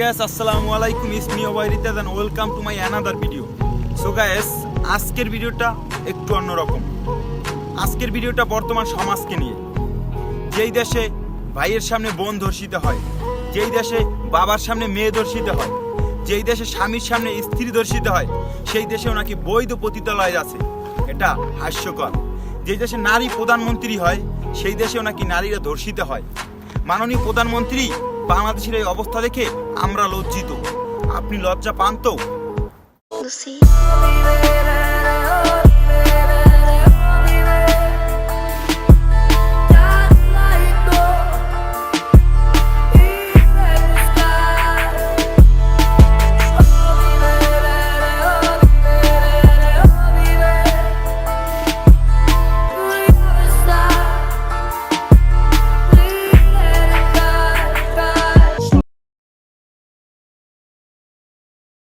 guys, আসসালামু আলাইকুম, it's me ওবাইরিতাজ and welcome to my another video. So guys, আজকের ভিডিওটা একটু অন্যরকম। আজকের ভিডিওটা বর্তমান সমাজকে নিয়ে। যেই দেশে ভাইয়ের সামনে বোন ধর্ষিত হয়, যেই দেশে বাবার সামনে মেয়ে ধর্ষিত হয়, যেই দেশে স্বামীর সামনে স্ত্রী ধর্ষিত হয়, সেই দেশেও নাকি বৈধ পতিতালয় আছে। এটা হাস্যকর। যেই দেশে নারী প্রধানমন্ত্রী হয়, সেই দেশেও নাকি নারীরা ধর্ষিত হয়। মাননীয় প্রধানমন্ত্রী, বাংলাদেশের এই অবস্থা দেখে আমরা লজ্জিত। আপনি লজ্জা পান তো?